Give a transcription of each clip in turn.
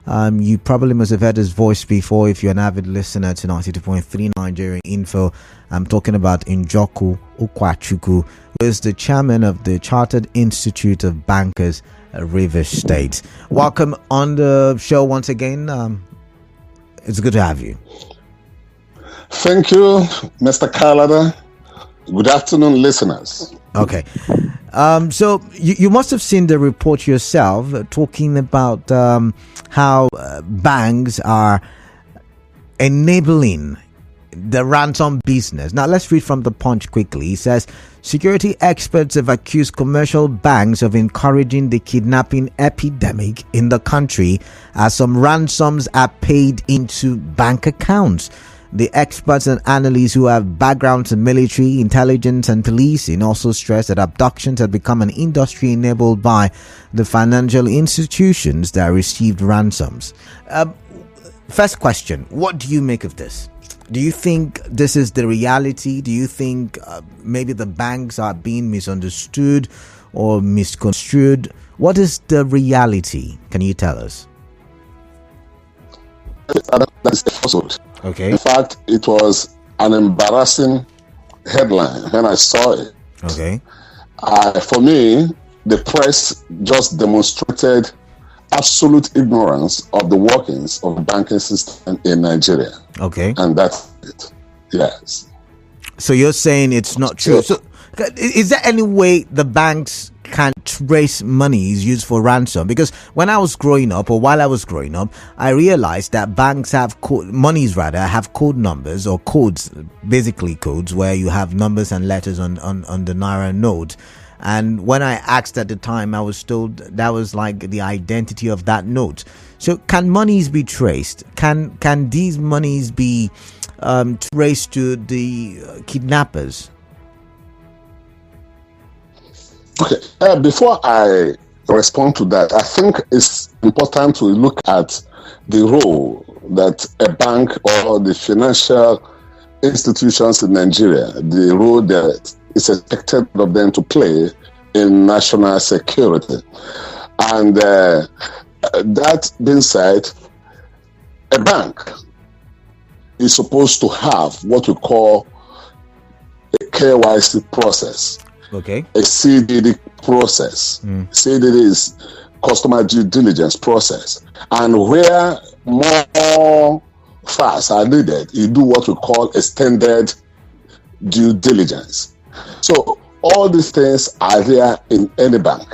You probably must have heard his voice before if you're an avid listener to 92.3 Nigerian Info. I'm talking about Njoku Nkwachukwu, who is the chairman of the Chartered Institute of Bankers, Rivers State. Welcome on the show once again. It's good to have you. Thank you, Mr. Kalada. Good afternoon, listeners. Okay. So you must have seen the report yourself talking about how banks are enabling the ransom business. Now, let's read from the Punch quickly. It says, security experts have accused commercial banks of encouraging the kidnapping epidemic in the country as some ransoms are paid into bank accounts. The experts and analysts who have backgrounds in military, intelligence and policing also stress that abductions have become an industry enabled by the financial institutions that received ransoms. First question, what do you make of this? Do you think this is the reality? Do you think maybe the banks are being misunderstood or misconstrued? What is the reality? Can you tell us? That is the falsehood. Okay. In fact, it was an embarrassing headline when I saw it. Okay. For me, the press just demonstrated absolute ignorance of the workings of the banking system in Nigeria. Okay. And that's it. Yes. So you're saying it's not true. So is there any way the banks can trace monies used for ransom? Because when I was growing up, or while I was growing up, I realized that banks have have code numbers or codes, basically codes where you have numbers and letters on the Naira note. And when I asked at the time, I was told that was like the identity of that note. So can monies be traced? Can these monies be traced to the kidnappers? Okay. Before I respond to that, I think it's important to look at the role that a bank or the financial institutions in Nigeria, the role that is expected of them to play in national security. And that being said, a bank is supposed to have what we call a KYC process. Okay. A CDD process. CDD is customer due diligence process. And where more facts are needed, you do what we call extended due diligence. So all these things are there in any bank.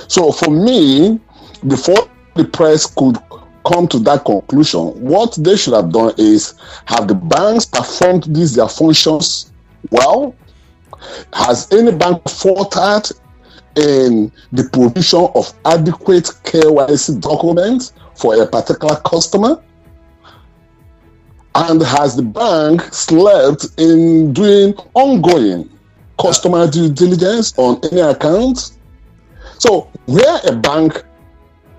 So for me, before the press could come to that conclusion, what they should have done is have the banks performed their functions well. Has any bank faltered in the provision of adequate KYC documents for a particular customer? And has the bank slept in doing ongoing customer due diligence on any account? So where a bank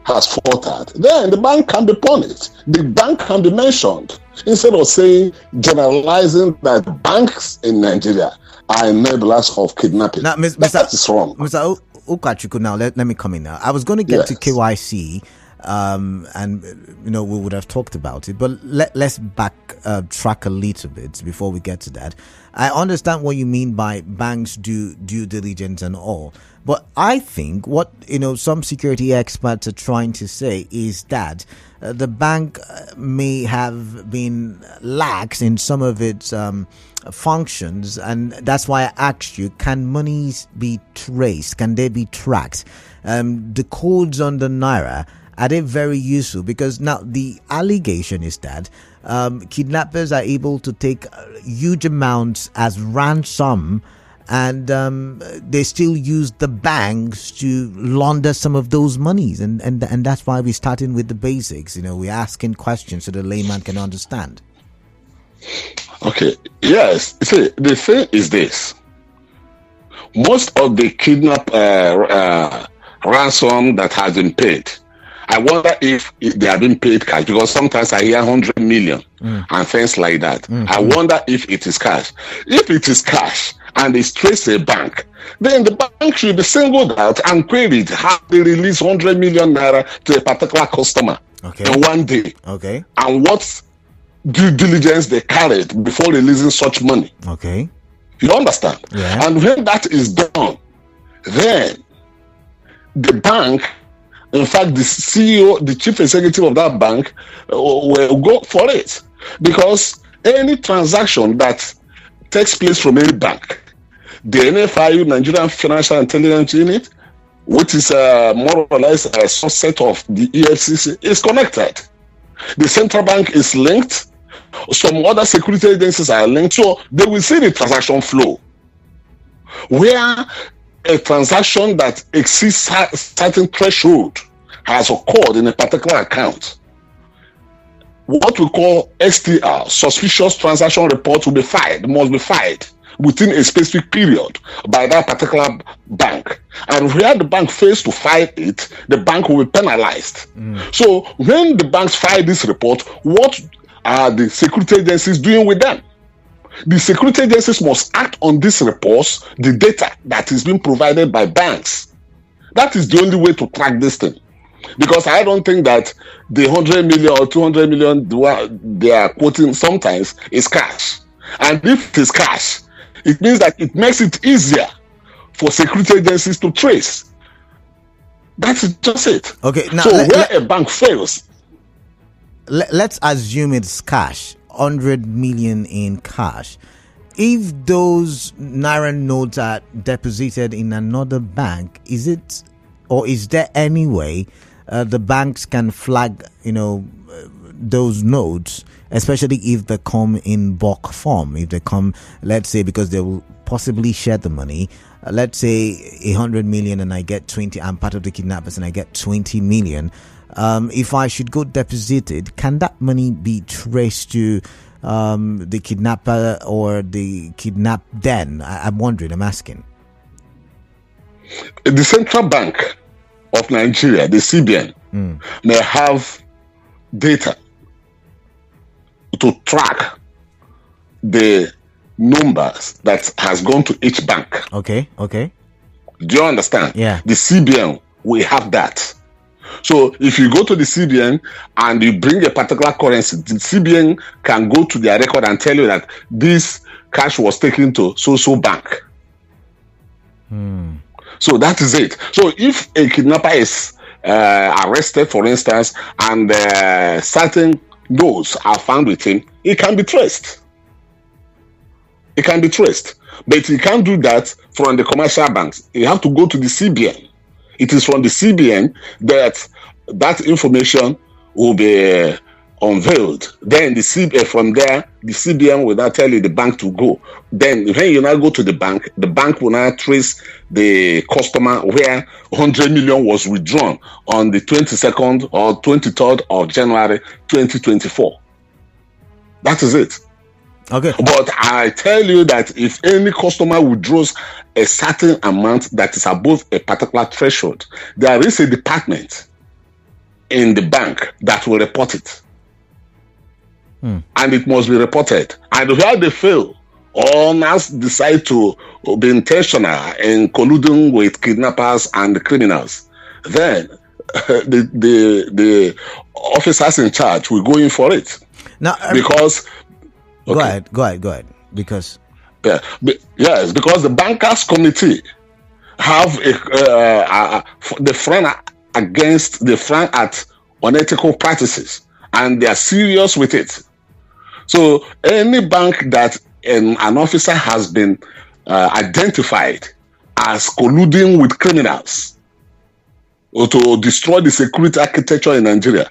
has faltered, then the bank can be punished. The bank can be mentioned instead of saying, generalizing that banks in Nigeria are enablers of kidnapping. Now, that is wrong. Mr. Nkwachukwu, now let me come in now. I was going to get to KYC, and we would have talked about it, but let's backtrack a little bit before we get to that. I understand what you mean by banks do due diligence and all, but I think what some security experts are trying to say is that the bank may have been lax in some of its functions, and that's why I asked you, can monies be traced? Can they be tracked? The codes on the Naira, are they very useful? Because now the allegation is that kidnappers are able to take huge amounts as ransom, and they still use the banks to launder some of those monies, and that's why we're starting with the basics. We're asking questions so the layman can understand. Okay. Yes. See, the thing is this: most of the kidnap ransom that has been paid, I wonder if they have been paid cash, because sometimes I hear 100 million and things like that. I wonder if it is cash. If it is cash and it's traced a bank, then the bank should be singled out and queried how they release 100 million naira to a particular customer. in one day. Okay. And what due diligence they carried before releasing such money. Okay. You understand? Yeah. And when that is done, then the bank, in fact, the CEO, the chief executive of that bank, will go for it. Because any transaction that takes place from any bank, the NFIU, Nigerian Financial Intelligence Unit, which is more or less a subset of the EFCC, is connected. The central bank is linked. Some other security agencies are linked. So they will see the transaction flow. Where a transaction that exceeds a certain threshold has occurred in a particular account, what we call STR, suspicious transaction report, will be filed, must be filed within a specific period by that particular bank. And where the bank fails to file it, the bank will be penalized. So when the banks file this report, what are the security agencies doing with them? The security agencies must act on these reports, the data that is being provided by banks. That is the only way to track this thing. Because I don't think that the 100 million or 200 million they are quoting sometimes is cash. And if it is cash, it means that it makes it easier for security agencies to trace. That's just it. Okay. Now, so where a bank fails, let's assume it's cash, 100 million in cash. If those naira notes are deposited in another bank, is there any way the banks can flag, those notes, especially if they come in bulk form? If they come, let's say, because they will possibly share the money, let's say 100 million and I get 20, I'm part of the kidnappers and I get 20 million. If I should go deposit it, can that money be traced to the kidnapper or the kidnapped den? I'm wondering, I'm asking. The Central Bank of Nigeria, the CBN, may have data to track the numbers that has gone to each bank. Okay. Do you understand? Yeah. The CBN will have that. So if you go to the CBN and you bring a particular currency, the CBN can go to their record and tell you that this cash was taken to so bank. So that is it. So if a kidnapper is arrested, for instance, and certain notes are found with him, it can be traced. But you can't do that from the commercial banks. You have to go to the CBN. It is from the CBN that information will be unveiled. Then from there, the CBN will now tell you the bank to go. Then when you now go to the bank will now trace the customer where 100 million was withdrawn on the 22nd or 23rd of January 2024. That is it. Okay. But I tell you that if any customer withdraws a certain amount that is above a particular threshold, there is a department in the bank that will report it. And it must be reported. And where they fail or now decide to be intentional in colluding with kidnappers and the criminals, then the officers in charge will go in for it. Now, because Go ahead. Because yes, because the bankers committee have the front against the front at unethical practices, and they are serious with it. So any bank that an officer has been identified as colluding with criminals or to destroy the security architecture in Nigeria,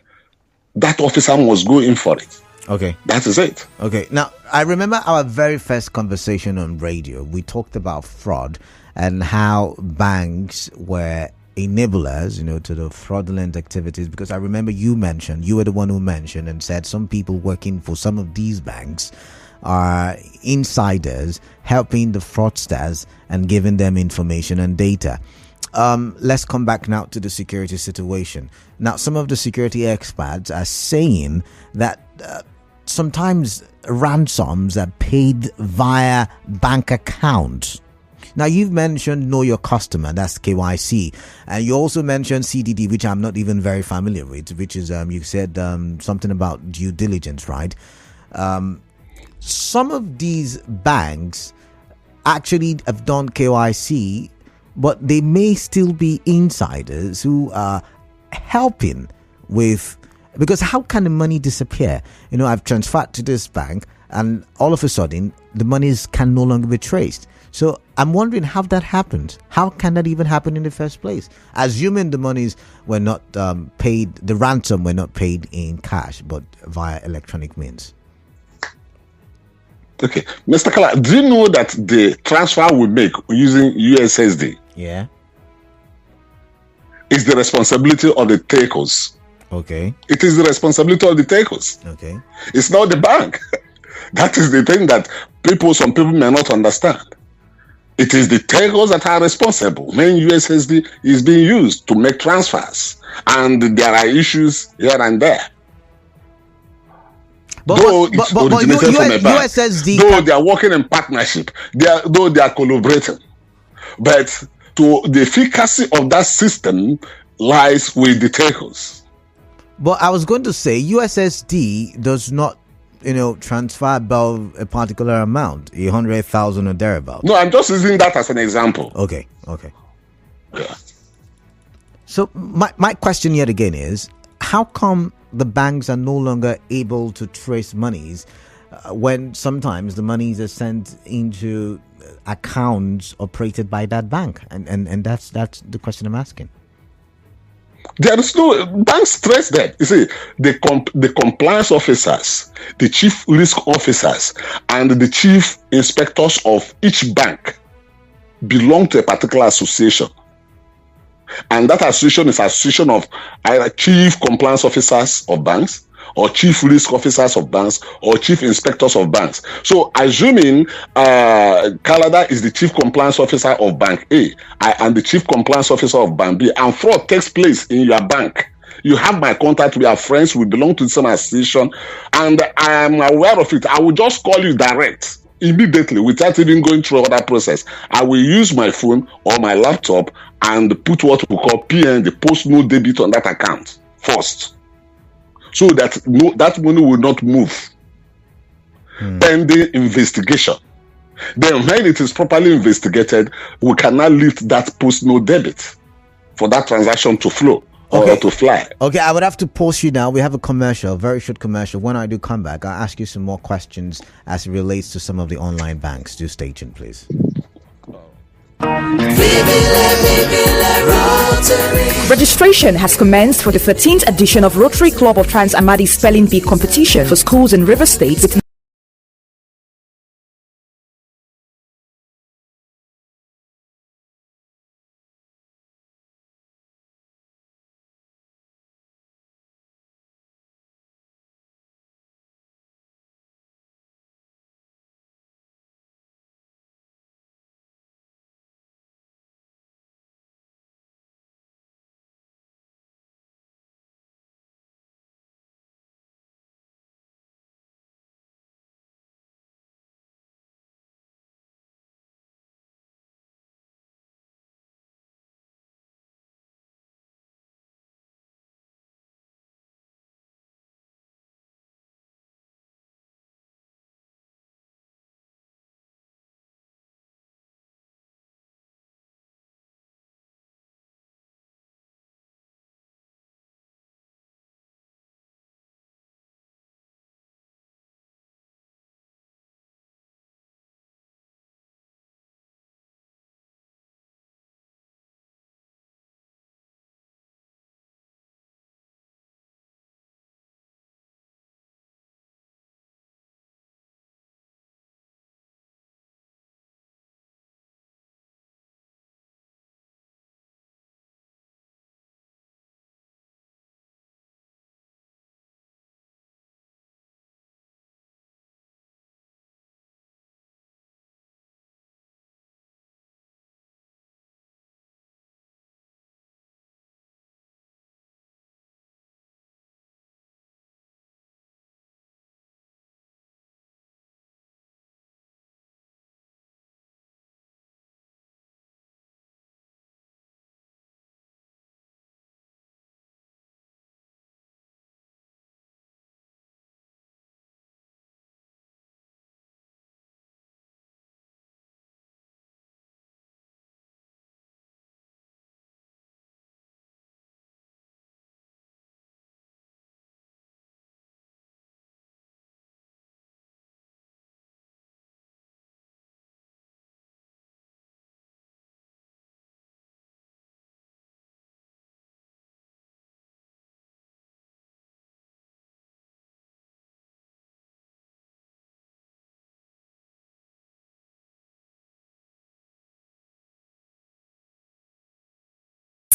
that officer must go in for it. Okay. That is it. Okay. Now, I remember our very first conversation on radio. We talked about fraud and how banks were enablers, to the fraudulent activities. Because I remember you were the one who mentioned and said some people working for some of these banks are insiders helping the fraudsters and giving them information and data. Let's come back now to the security situation. Now, some of the security experts are saying that sometimes ransoms are paid via bank accounts. Now, you've mentioned Know Your Customer, that's KYC. And you also mentioned CDD, which I'm not even very familiar with, which is, you said something about due diligence, right? Some of these banks actually have done KYC, but they may still be insiders who are helping with, because how can the money disappear? I've transferred to this bank and all of a sudden the monies can no longer be traced. So I'm wondering how that happens. How can that even happen in the first place? Assuming the monies were not paid, the ransom were not paid in cash, but via electronic means. Okay, Mr. Kala, do you know that the transfer we make using USSD is the responsibility of the takers? Okay. It is the responsibility of the takers. Okay. It's not the bank. That is the thing that some people may not understand. It is the takers that are responsible when USSD is being used to make transfers, and there are issues here and there. Though it's originated from a bank, though they are working in partnership, though they are collaborating, but the efficacy of that system lies with the takers. But I was going to say USSD does not, transfer above a particular amount, 100,000 or thereabout. No, I'm just using that as an example. Okay. Yeah. So my question yet again is, how come the banks are no longer able to trace monies when sometimes the monies are sent into accounts operated by that bank? And that's the question I'm asking. There is no banks trace that. You see, the compliance officers, the chief risk officers, and the chief inspectors of each bank belong to a particular association. And that association is an association of either chief compliance officers of banks, or chief risk officers of banks, or chief inspectors of banks. So assuming Canada is the chief compliance officer of Bank A, I am the chief compliance officer of Bank B, and fraud takes place in your bank, you have my contact, we are friends, we belong to some association, and I am aware of it. I will just call you direct immediately without even going through other process. I will use my phone or my laptop and put what we call PN, the post no debit, on that account first, so that that money will not move pending investigation. Then when it is properly investigated, we cannot lift that post no debit for that transaction to flow or to fly. Okay, I would have to pause you now. We have a commercial, a very short commercial. When I do come back, I'll ask you some more questions as it relates to some of the online banks. Do stay tuned, please. Registration has commenced for the 13th edition of Rotary Club of Trans Amadi Spelling Bee competition for schools in River State with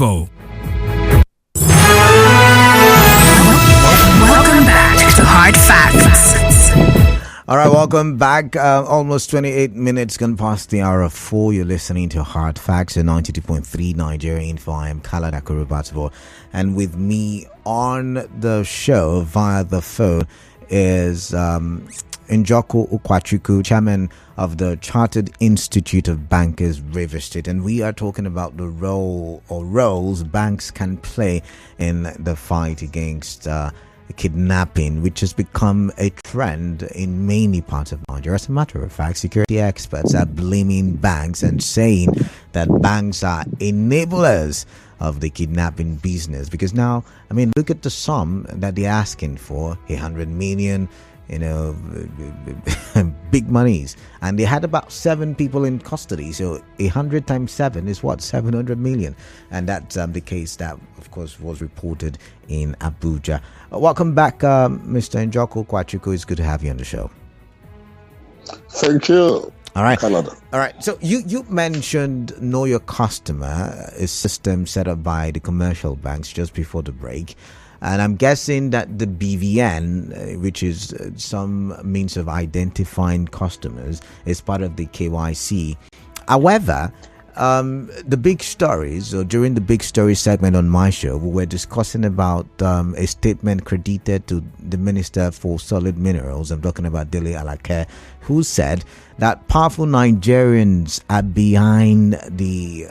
Welcome back to Hard Facts. All right, welcome back. Almost 28 minutes gone past the hour of 4. You're listening to Hard Facts at 92.3 Nigeria Info. I am Khaled Akurubatvo, and with me on the show via the phone is Nkwachukwu, chairman of the Chartered Institute of Bankers, Rivers State, and we are talking about the role or roles banks can play in the fight against kidnapping, which has become a trend in many parts of Nigeria. As a matter of fact, security experts are blaming banks and saying that banks are enablers of the kidnapping business, because now, I mean, look at the sum that they're asking for, 100 million, big monies, and they had about 7 people in custody. So 100 times 7 is what, 700 million, and that's the case that, of course, was reported in Abuja. Welcome back, Mr. Nkwachukwu. It's good to have you on the show. Thank you. All right. Canada. All right. So you mentioned Know Your Customer, a system set up by the commercial banks just before the break. And I'm guessing that the BVN, which is some means of identifying customers, is part of the KYC. However, the big stories, or during the big story segment on my show, we were discussing about a statement credited to the Minister for Solid Minerals. I'm talking about Dele Alake, who said that powerful Nigerians are behind the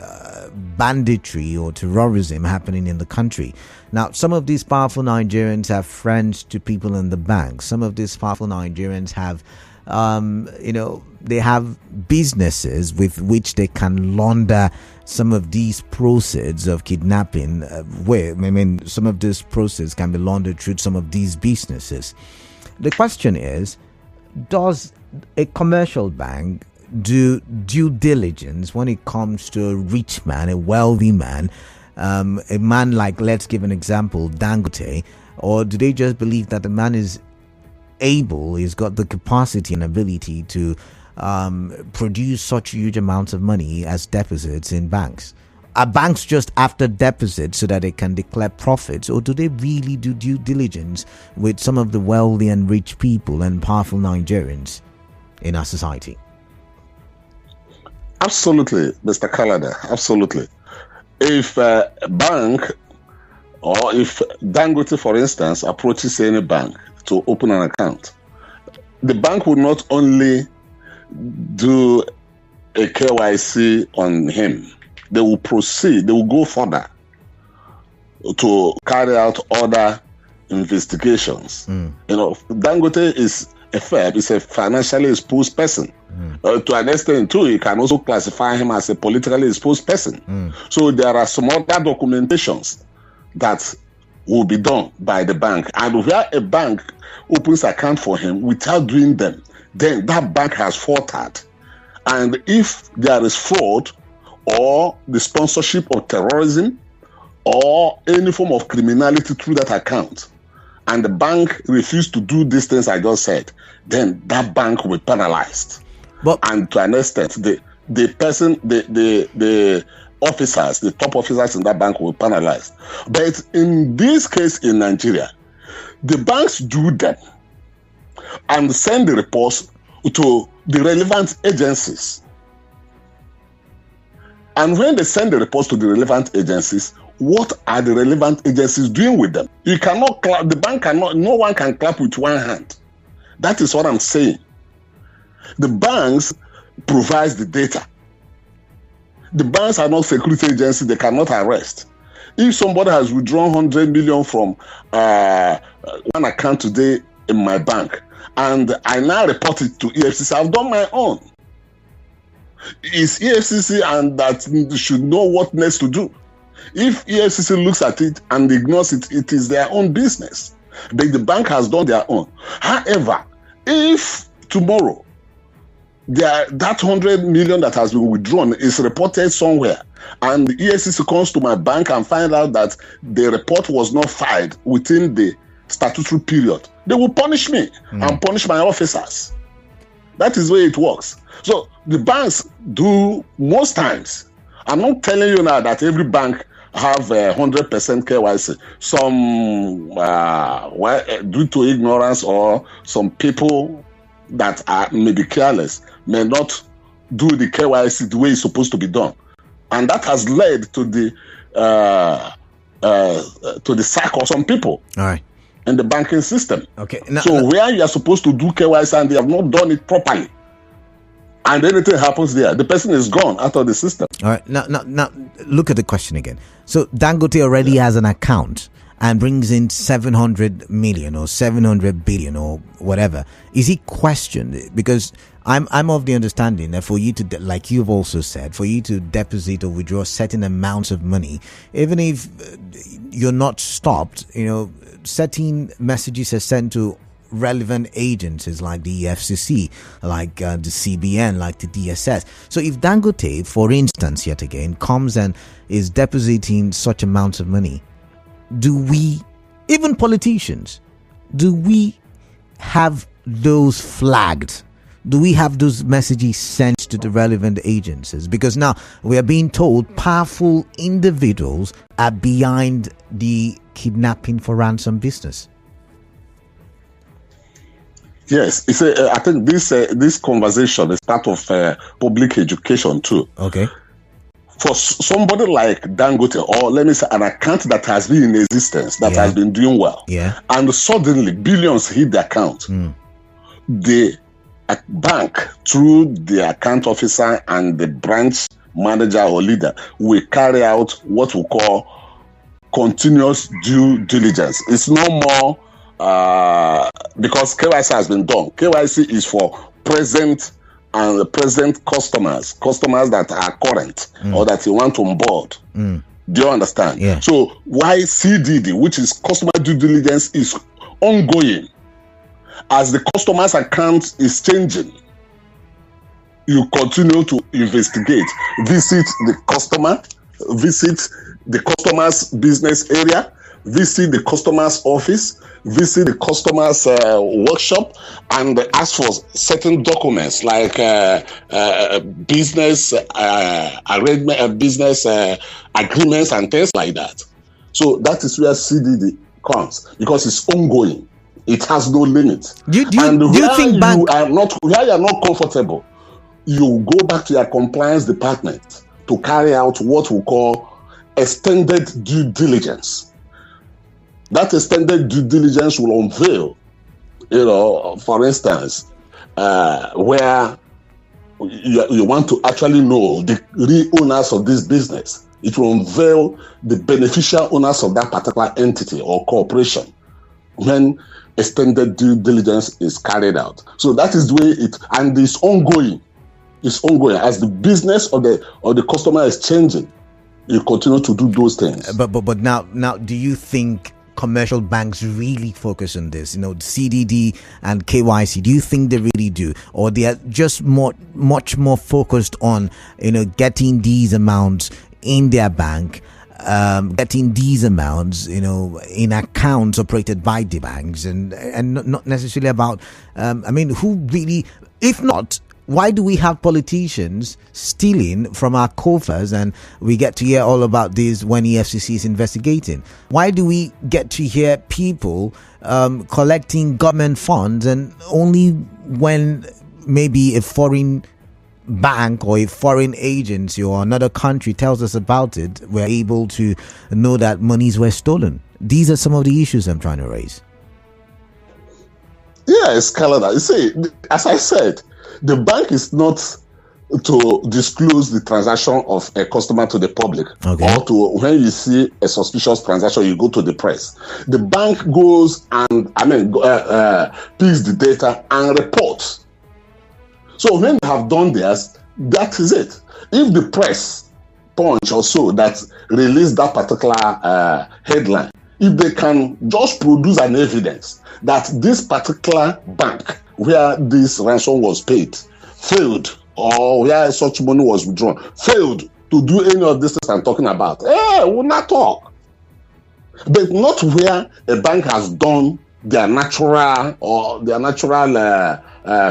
banditry or terrorism happening in the country. Now, some of these powerful Nigerians have friends to people in the bank. Some of these powerful Nigerians have they have businesses with which they can launder some of these proceeds of kidnapping. Some of this proceeds can be laundered through some of these businesses. The question is, does a commercial bank do due diligence when it comes to a rich man, a wealthy man, a man like, let's give an example, Dangote, or do they just believe that the man is able, he's got the capacity and ability to produce such huge amounts of money as deposits in banks? Are banks just after deposits so that they can declare profits, or do they really do due diligence with some of the wealthy and rich people and powerful Nigerians in our society? Absolutely, Mr. Kalada, absolutely. If a bank, or if Dangote, for instance, approaches any bank to open an account, the bank will not only do a KYC on him, they will proceed, they will go further to carry out other investigations. Dangote is a firm, is a financially exposed person. To an extent too, you can also classify him as a politically exposed person. So there are some other documentations that will be done by the bank, and where a bank opens account for him without doing them, then that bank has faltered. And if there is fraud or the sponsorship of terrorism or any form of criminality through that account, and the bank refused to do these things I just said, then that bank will be penalized. And to an extent, the officers, the top officers in that bank will be penalized. But in this case in Nigeria, the banks do them and send the reports to the relevant agencies. And when they send the reports to the relevant agencies, what are the relevant agencies doing with them? You cannot clap, the bank cannot, no one can clap with one hand. That is what I'm saying. The banks provide the data. The banks are not security agencies, they cannot arrest. If somebody has withdrawn 100 million from one account today in my bank, and I now report it to EFCC, I've done my own. It's EFCC and that should know what next to do. If EFCC looks at it and ignores it, it is their own business. But the bank has done their own. However, if tomorrow that 100 million that has been withdrawn is reported somewhere, and the EFCC comes to my bank and find out that the report was not filed within the statutory period, they will punish me and punish my officers. That is the way it works. So the banks do most times. I'm not telling you now that every bank have 100% KYC. Some, due to ignorance or some people that are maybe careless, may not do the KYC the way it's supposed to be done. And that has led to the sack of some people. All right. In the banking system. Okay. Where you are supposed to do KYC and they have not done it properly, and anything happens there, the person is gone out of the system. All right. Now, look at the question again. So Dangote already has an account and brings in 700 million or 700 billion or whatever. Is he questioned? Because I'm of the understanding that for you to, like you've also said, for you to deposit or withdraw certain amounts of money, even if you're not stopped, certain messages are sent to relevant agencies like the FCC, like the CBN, like the DSS. So if Dangote, for instance, yet again, comes and is depositing such amounts of money, do we, even politicians, do we have those flagged? Do we have those messages sent to the relevant agencies? Because now we are being told powerful individuals are behind the kidnapping for ransom business. Yes, I think this conversation is part of public education too. Okay. For somebody like Dangote, or let me say an account that has been in existence, that has been doing well, and suddenly billions hit the account, the bank, through the account officer and the branch manager or leader, will carry out what we call continuous due diligence. It's no more because KYC has been done. KYC is for present customers that are current or that you want to onboard. Do you understand? Yeah. So why CDD, which is customer due diligence, is ongoing. As the customer's account is changing, you continue to investigate, visit the customer's business area, visit the customer's office, visit the customer's workshop, and ask for certain documents like business arrangement, business agreements, and things like that. So that is where CDD comes, because it's ongoing. It has no limit. Do you think where you are not comfortable, you go back to your compliance department to carry out what we call extended due diligence. That extended due diligence will unveil, for instance, where you want to actually know the real owners of this business. It will unveil the beneficial owners of that particular entity or corporation when extended due diligence is carried out. So that is the way and it's ongoing. It's ongoing as the business of the customer is changing. You continue to do those things. But now, do you think commercial banks really focus on this? CDD and KYC. Do you think they really do, or they are just much more focused on getting these amounts in their bank? Getting these amounts, in accounts operated by the banks, and not necessarily about, who really, if not, why do we have politicians stealing from our coffers, and we get to hear all about this when EFCC is investigating? Why do we get to hear people collecting government funds, and only when maybe a foreign bank or a foreign agency or another country tells us about it, we're able to know that monies were stolen? These are some of the issues I'm trying to raise. Yes, Canada. You see, as I said, the bank is not to disclose the transaction of a customer to the public, or to, when you see a suspicious transaction, you go to the press. The bank goes and picks the data and reports. So when they have done theirs, that is it. If the press, Punch or so, that release that particular headline, if they can just produce an evidence that this particular bank where this ransom was paid failed, or where such money was withdrawn failed to do any of this I'm talking about, we'll not talk. But not where a bank has done their natural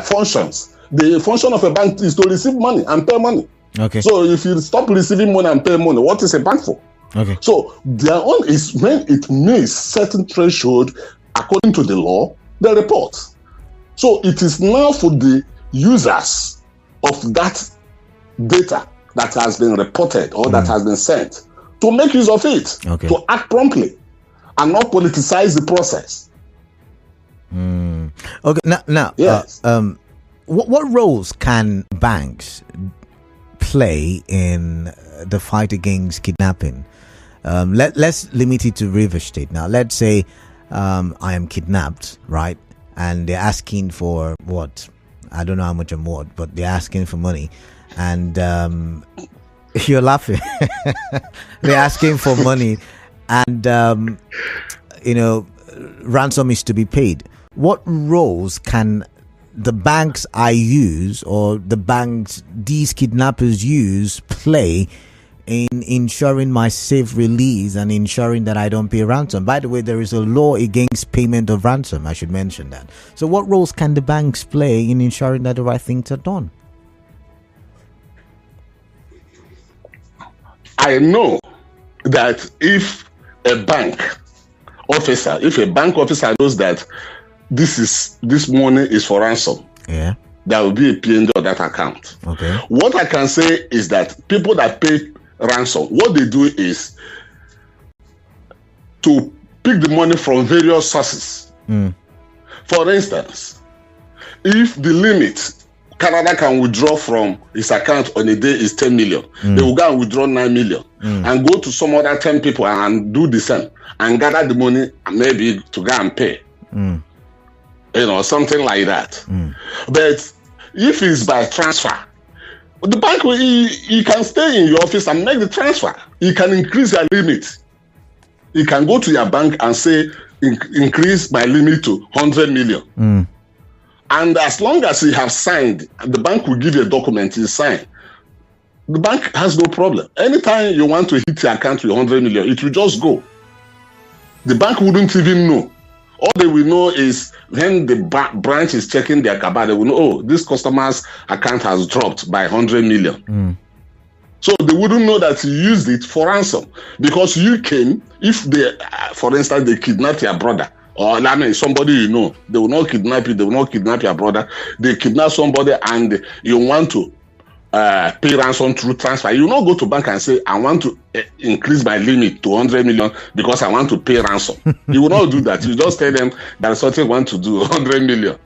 functions. The function of a bank is to receive money and pay money. Okay. So if you stop receiving money and pay money, what is a bank for? Okay. So their own is when it meets certain threshold according to the law, they report. So it is now for the users of that data that has been reported or that has been sent to make use of it, to act promptly and not politicize the process. Okay. Now, yes. What roles can banks play in the fight against kidnapping? Let's limit it to River State. Now, let's say I am kidnapped, right? And they're asking for what? I don't know how much I'm worth, but they're asking for money. And you're laughing. They're asking for money, and ransom is to be paid. What roles can the banks I use or the banks these kidnappers use play in ensuring my safe release and ensuring that I don't pay ransom? By the way, there is a law against payment of ransom. I should mention that. So what roles can the banks play in ensuring that the right things are done? I know that if a bank officer knows that this money is for ransom, there will be a PNG on that account. Okay. What I can say is that people that pay ransom, what they do is to pick the money from various sources. For instance, if the limit Canada can withdraw from his account on a day is 10 million. They will go and withdraw 9 million and go to some other 10 people and do the same and gather the money and maybe to go and pay. Something like that. But if it's by transfer, the bank he can stay in your office and make the transfer. He can increase your limit. He can go to your bank and say, increase my limit to 100 million. And as long as he has signed, the bank will give you a document he signed. The bank has no problem. Anytime you want to hit your account with 100 million, it will just go. The bank wouldn't even know. All they will know is when the branch is checking their cabal, they will know, oh, this customer's account has dropped by 100 million. So they wouldn't know that you used it for ransom. Because you came, if they, for instance, they kidnapped your brother, or somebody they will not kidnap you, they will not kidnap your brother. They kidnap somebody and you want to pay ransom through transfer. You not go to bank and say, I want to increase my limit to 100 million because I want to pay ransom. You will not do that. You just tell them that something you want to do 100 million.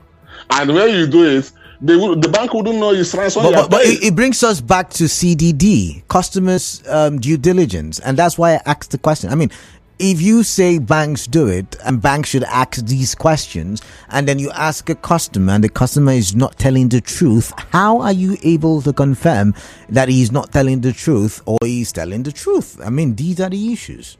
And when you do it, the bank wouldn't know it's ransom. But it brings us back to CDD, customers due diligence. And that's why I asked the question. I mean, if you say banks do it and banks should ask these questions, and then you ask a customer and the customer is not telling the truth, how are you able to confirm that he's not telling the truth or he's telling the truth? I mean, these are the issues.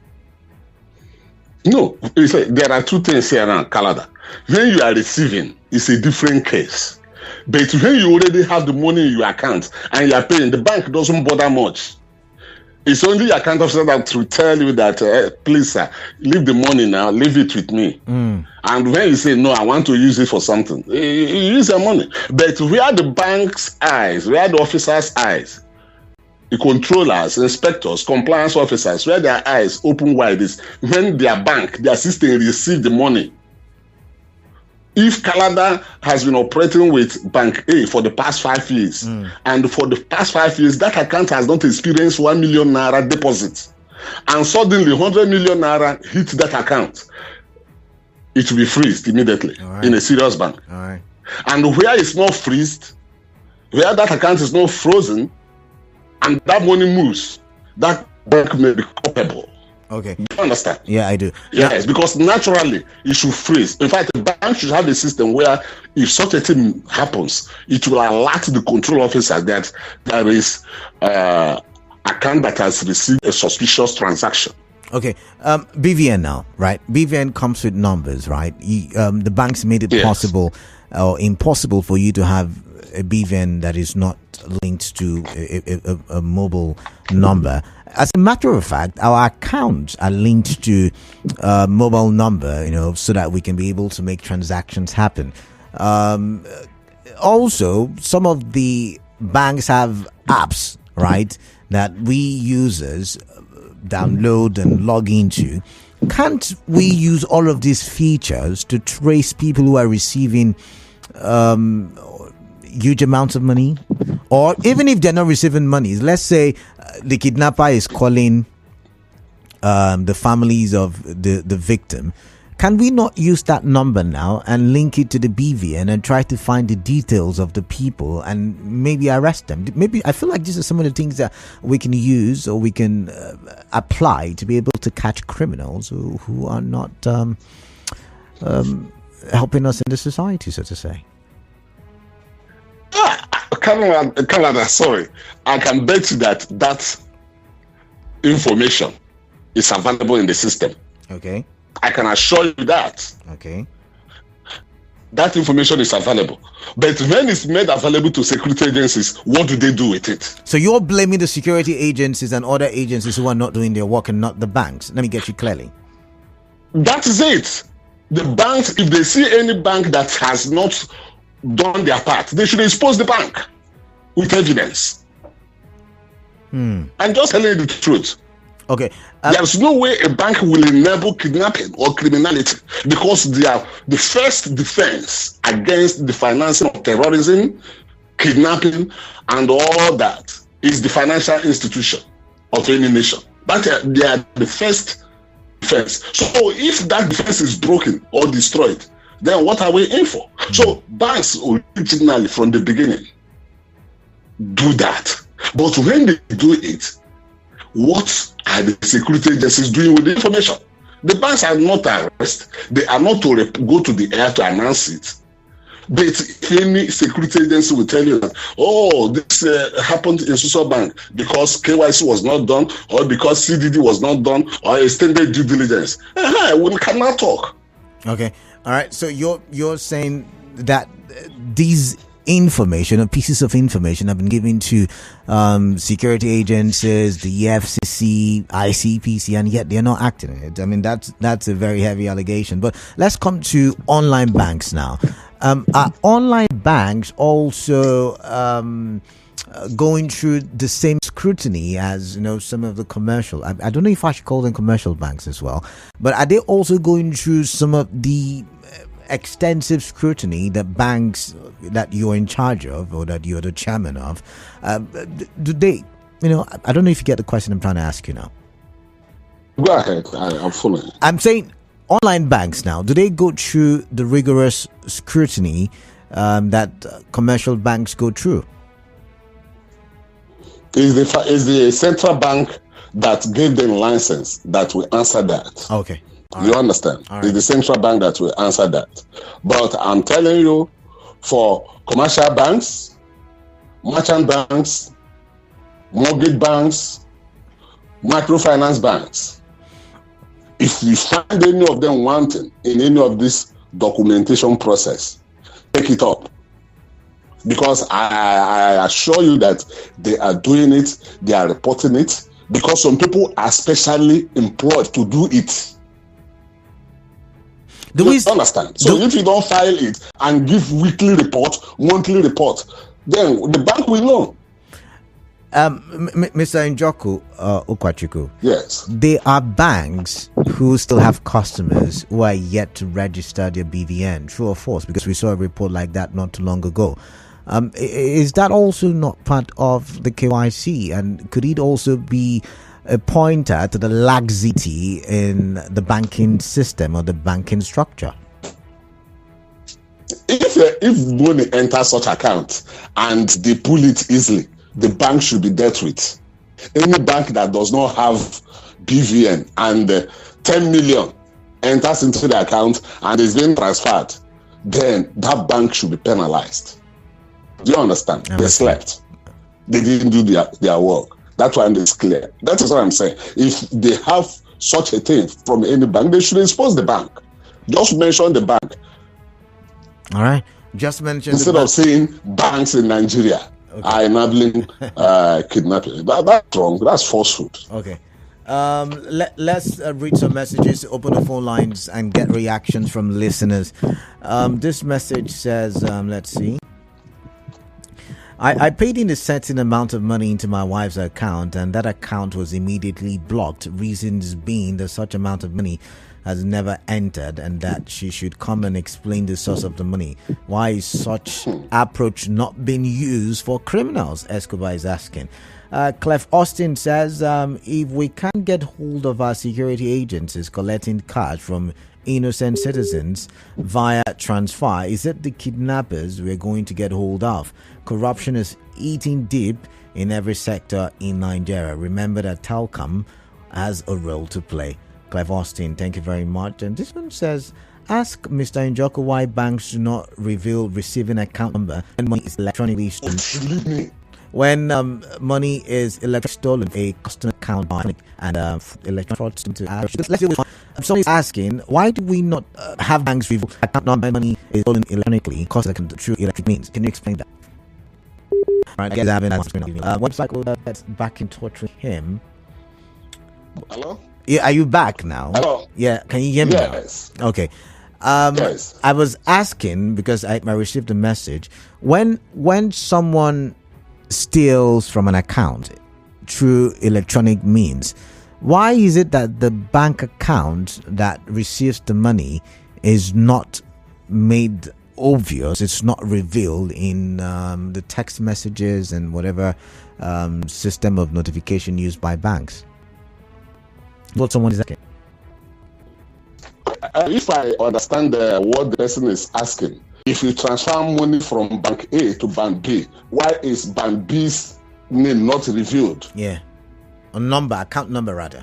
No, there are two things here around Canada. When you are receiving, it's a different case. But when you already have the money in your account and you are paying, the bank doesn't bother much. It's only your account officer that will tell you that, please, sir, leave the money now, leave it with me. And when you say, no, I want to use it for something, you use your money. But where the bank's eyes, where the officer's eyes, the controllers, inspectors, compliance officers, where their eyes open wide is when their bank, their system receive the money. If Canada has been operating with Bank A for the past 5 years, and for the past 5 years, that account has not experienced 1 million naira deposit, and suddenly 100 million naira hit that account, it will be freezed immediately in a serious bank. And where it's not freezed, where that account is not frozen, and that money moves, that bank may be culpable. Okay. Do you understand? Yeah, I do. Yes, because naturally it should freeze. In fact, the bank should have a system where if such a thing happens, it will alert the control officer that there is account that has received a suspicious transaction. Okay. BVN now, right? BVN comes with numbers, right? The banks made it possible or impossible for you to have a BVN that is not linked to a mobile number. As a matter of fact, our accounts are linked to a mobile number, so that we can be able to make transactions happen. Also, some of the banks have apps, right, that we users download and log into. Can't we use all of these features to trace people who are receiving huge amounts of money? Or even if they're not receiving money, let's say the kidnapper is calling the families of the victim. Can we not use that number now and link it to the BVN and try to find the details of the people and maybe arrest them? Maybe I feel like these are some of the things that we can use or we can apply to be able to catch criminals who are not helping us in the society, so to say. Canada, sorry. I can bet you that information is available in the system. Okay. I can assure you that. Okay. That information is available. But when it's made available to security agencies, what do they do with it? So you're blaming the security agencies and other agencies who are not doing their work and not the banks. Let me get you clearly. That is it. The banks, if they see any bank that has not done their part, they should expose the bank with evidence. I'm just telling you the truth. Okay. There's no way a bank will enable kidnapping or criminality because they are the first defense against the financing of terrorism, kidnapping, and all that is the financial institution of any nation. But they are the first defense. So if that defense is broken or destroyed, then what are we in for? So banks originally from the beginning do that. But when they do it, what are the security agencies doing with the information? The banks are not arrested. They are not to go to the air to announce it. But if any security agency will tell you that, oh, this happened in Social Bank because KYC was not done, or because CDD was not done, or extended due diligence, we cannot talk. Okay. All right. So you're saying that these information or pieces of information have been given to security agencies, the EFCC, ICPC, and yet they're not acting on it. I mean, that's a very heavy allegation. But let's come to online banks now. Are online banks also going through the same scrutiny as some of the commercial? I don't know if I should call them commercial banks as well, but are they also going through some of the extensive scrutiny that banks that you're in charge of or that you're the chairman of, do they, I don't know if you get the question I'm trying to ask you now. Go ahead, I'm following. I'm saying online banks now, do they go through the rigorous scrutiny that commercial banks go through? Is the central bank that gave them license that will answer that. Okay. You understand? It's the central bank that will answer that. But I'm telling you, for commercial banks, merchant banks, mortgage banks, microfinance banks, if you find any of them wanting in any of this documentation process, take it up. Because I assure you that they are doing it, they are reporting it, because some people are specially employed to do it. Do you understand? So if you don't file it and give weekly report, monthly report, then the bank will know. Mr. Njoku, Nkwachukwu. Yes. There are banks who still have customers who are yet to register their BVN, true or false? Because we saw a report like that not too long ago. Is that also not part of the KYC? And could it also be a pointer to the laxity in the banking system or the banking structure? If money enters such account and they pull it easily, the bank should be dealt with. Any bank that does not have BVN and 10 million enters into the account and is being transferred, then that bank should be penalized. Do you understand? They slept. They didn't do their work. That's why it's clear. That is what I'm saying. If they have such a thing from any bank, they should expose the bank. Just mention the bank. All right. Just mention instead of saying banks in Nigeria are enabling kidnapping. That's wrong. That's falsehood. Okay. Let's read some messages, open the phone lines, and get reactions from listeners. This message says, let's see. I paid in a certain amount of money into my wife's account, and that account was immediately blocked. Reasons being that such amount of money has never entered, and that she should come and explain the source of the money. Why is such approach not being used for criminals? Escobar is asking. Clef Austin says, if we can't get hold of our security agencies collecting cash from innocent citizens via transfer, is it the kidnappers we're going to get hold of? Corruption is eating deep in every sector in Nigeria. Remember that telecom has a role to play. Clef Austin, thank you very much. And this one says, ask Mr. Njoku why banks do not reveal receiving account number and money is electronically stolen. When money is electronically stolen, a customer account and electronic fraud to let's deal with one. Somebody's asking, why do we not have banks reveal account number and money is stolen electronically? Because through electric means. Can you explain that? Right, I guess I haven't. One cycle that's back in touch with him. Hello? Yeah, are you back now? Hello? Yeah, can you hear me yes. now? Okay. Yes. I was asking because I received a message. When someone steals from an account through electronic means, why is it that the bank account that receives the money is not made obvious? It's not revealed in the text messages and whatever system of notification used by banks? What someone is asking. If I understand what the person is asking, if you transfer money from bank A to bank B, why is bank B's name not revealed? Yeah, account number rather.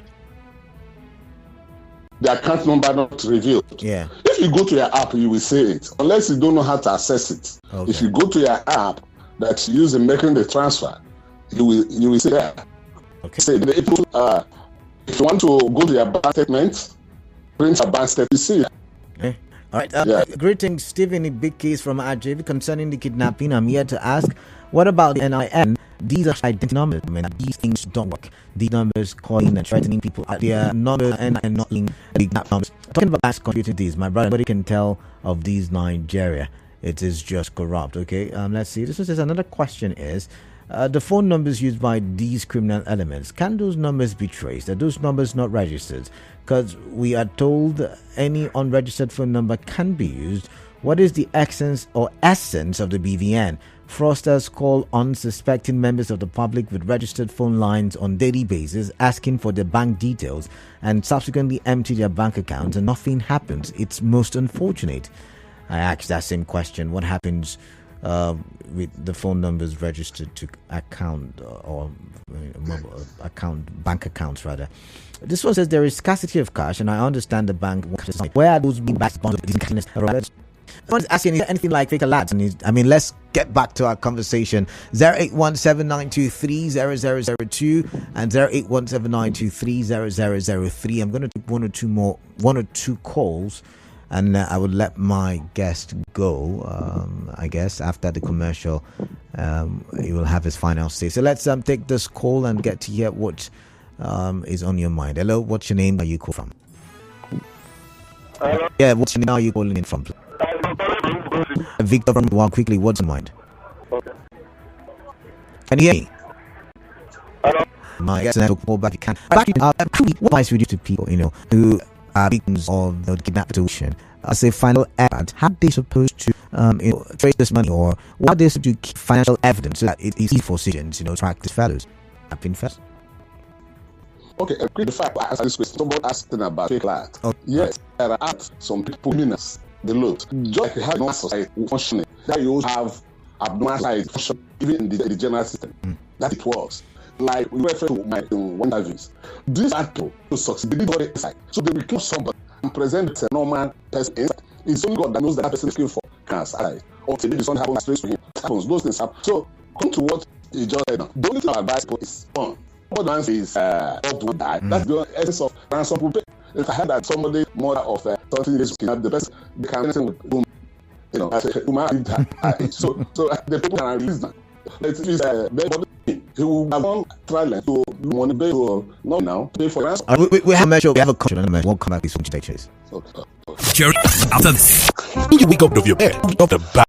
The account number not revealed. Yeah. If you go to your app, you will see it. Unless you don't know how to access it. Okay. If you go to your app that you use in making the transfer, you will see there. Okay. Say if you want to go to your bank statement, print a bank statement, you see it. Okay. All right. Greetings, Stephen Ibiki from RJV concerning the kidnapping. I'm here to ask, what about the NIN? These are identity numbers. I mean, these things don't work. These numbers calling and threatening people. Their numbers and not being kidnapped numbers. Talking about banks computing these, my brother, nobody can tell of these Nigeria. It is just corrupt. Okay. Let's see. This is another question is. The phone numbers used by these criminal elements, can those numbers be traced? Are those numbers not registered? Because we are told any unregistered phone number can be used. What is the essence of the BVN? Fraudsters call unsuspecting members of the public with registered phone lines on daily basis, asking for their bank details and subsequently empty their bank accounts, and nothing happens. It's most unfortunate. I asked that same question. What happens with the phone numbers registered to account or bank accounts rather? This one says there is scarcity of cash, and I understand the bank. Where are those being backed bonds? Someone's asking, is there anything like fake alerts? I mean, let's get back to our conversation. 08179230002 and 08179230003. I'm going to take one or two calls. And I would let my guest go, I guess, after the commercial. He will have his final say. So let's take this call and get to hear what is on your mind. Hello, what's your name? Are you calling from? Hello? Yeah, what's your name? Are you calling in from? Victor from One quickly, what's in mind? Okay. Can you hear me? Hello? My guest will call back. You can. What advice would you to people, who are victims of the kidnapping situation? As a final effort, how are they supposed to trace this money, or what are they supposed to keep financial evidence so that it is easy for citizens, to track these fellows? First. Okay, the fact I asked this question, someone asking about fake alert. Okay. Yes, there are some people minus the load. Just like how society functioning, that you also have abnormal society function, even in the general system. That it was. Like we refer to my one interviews. These people to succeed, they did all the inside. So they will kill somebody and present a normal person inside. It's only God that knows that person is looking for cancer. Or maybe something happens straight to him. Happens, those things happen. So come to what he just said now. The only thing I advise people is one. What one is up to die. That's the essence of ransom will pay. If I heard that somebody mother of something is kidnapped, the person they can listen with whom as a human so the people can release them. It is he will have one trial to money pay for not now pay for ransom. We have a measure. We have a culture. We'll come back to this chase. Jerry, after this, you wake up of your bed, of the back.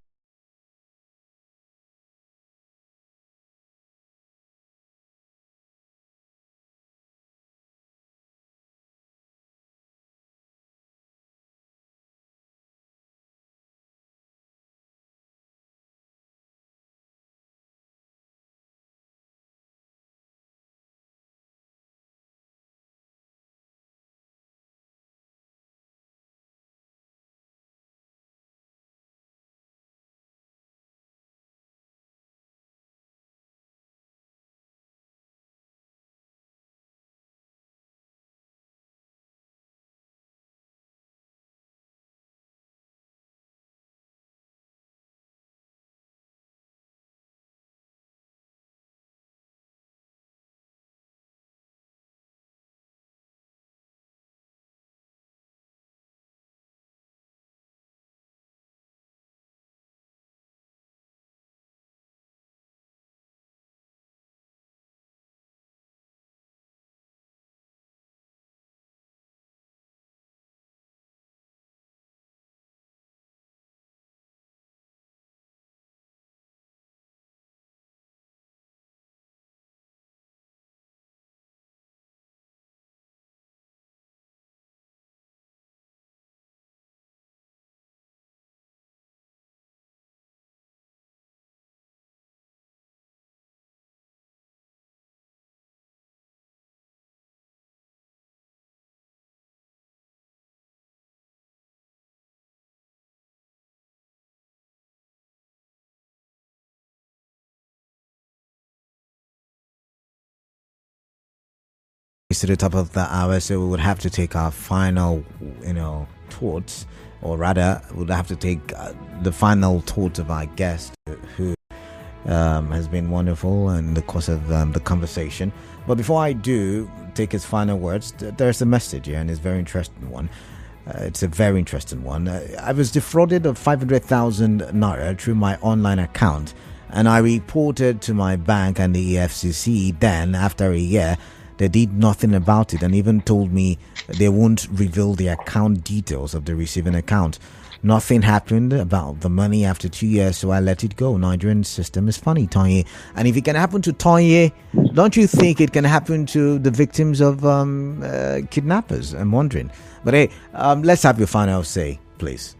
to the top of the hour, so we would have to take our final, thoughts, or rather, we would have to take the final thoughts of our guest, who has been wonderful in the course of the conversation. But before I do take his final words, there's a message here, and it's a very interesting one. It's a very interesting one. I was defrauded of 500,000 naira through my online account, and I reported to my bank and the EFCC. Then, after a year, they did nothing about it and even told me they won't reveal the account details of the receiving account. Nothing happened about the money after 2 years, so I let it go. Nigerian system is funny, Tanye. And if it can happen to Tanye, don't you think it can happen to the victims of kidnappers? I'm wondering. But hey, let's have your final say, please.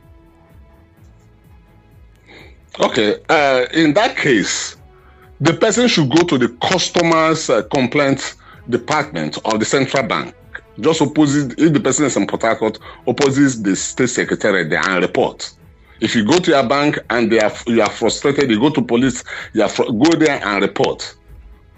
Okay. In that case, the person should go to the customers complaint department of the central bank. Just opposite, if the person is in Port Harcourt, opposite the state secretary there and report. If you go to your bank and you are frustrated, you go to police, go there and report.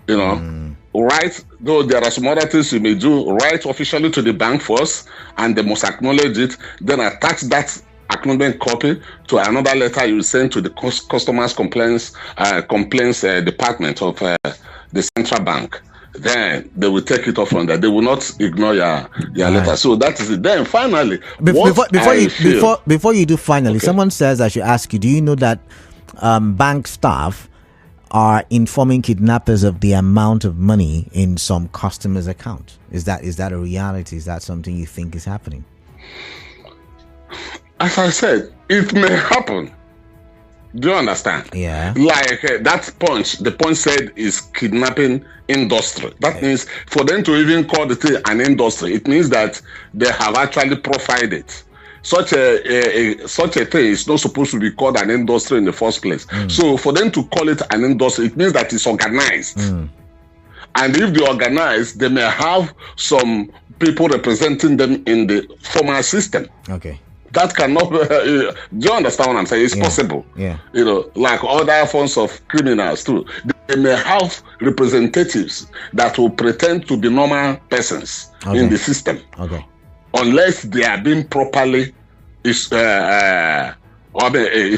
Write, though there are some other things you may do, write officially to the bank first, and they must acknowledge it, then attach that acknowledgement copy to another letter you send to the customers complaints department of the central bank. Then they will take it off from there. They will not ignore your letter. So that is it. Then finally, before you do finally, okay. Someone says I should ask you, do you know that bank staff are informing kidnappers of the amount of money in some customers' account? Is that a reality? Is that something you think is happening? As I said, it may happen. Do you understand? Yeah. Like the point said is kidnapping industry. That means for them to even call the thing an industry, it means that they have actually profiled it. Such a thing is not supposed to be called an industry in the first place. So for them to call it an industry, it means that it's organized. And if they organize, they may have some people representing them in the formal system. Okay. That cannot. Do you understand what I'm saying? It's possible. Yeah. Like other forms of criminals too. They may have representatives that will pretend to be normal persons in the system. Okay. Unless they are being properly, if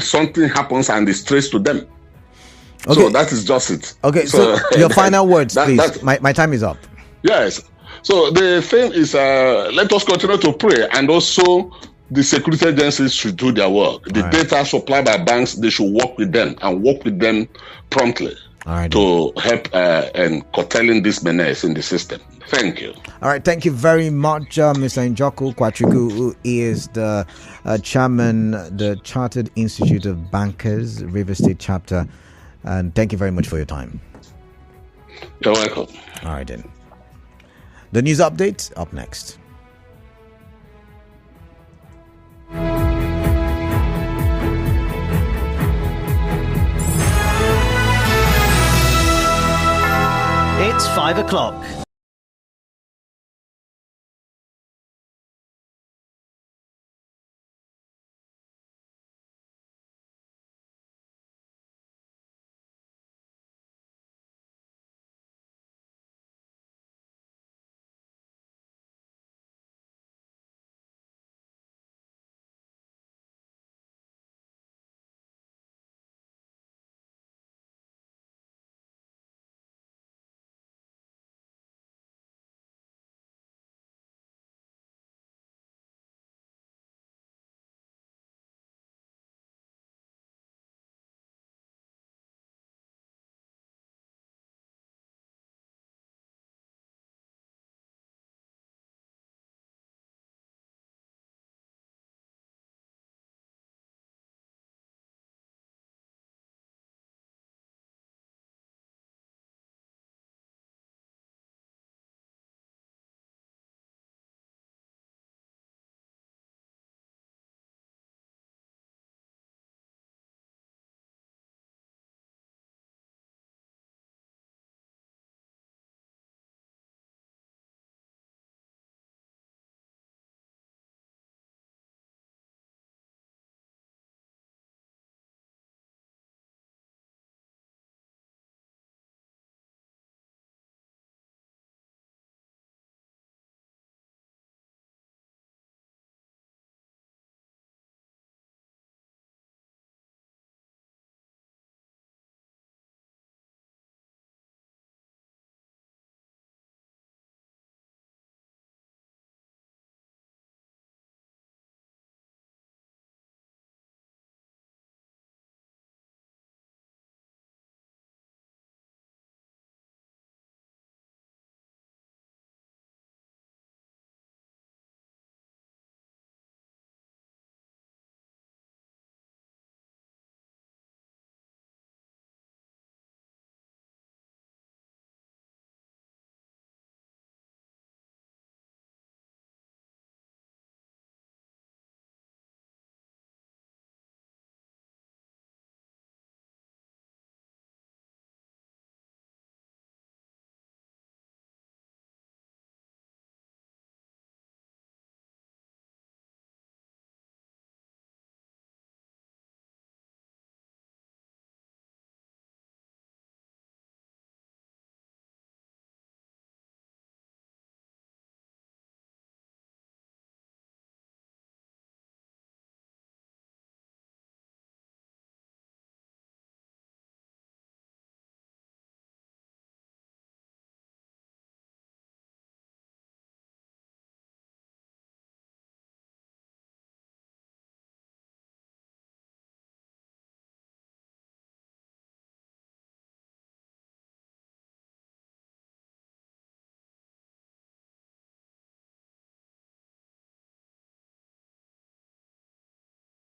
something happens and it's traced to them. Okay. So that is just it. Okay. So your final words, please. My time is up. Yes. So the thing is, let us continue to pray, and also the security agencies should do their work. The data supplied by banks, they should work with them and work with them promptly to help in curtailing this menace in the system. Thank you. All right. Thank you very much, Mr. Njoku Nkwachukwu, who is the chairman, the Chartered Institute of Bankers, River State Chapter. And thank you very much for your time. You're welcome. All right, then. The news update up next. It's 5 o'clock.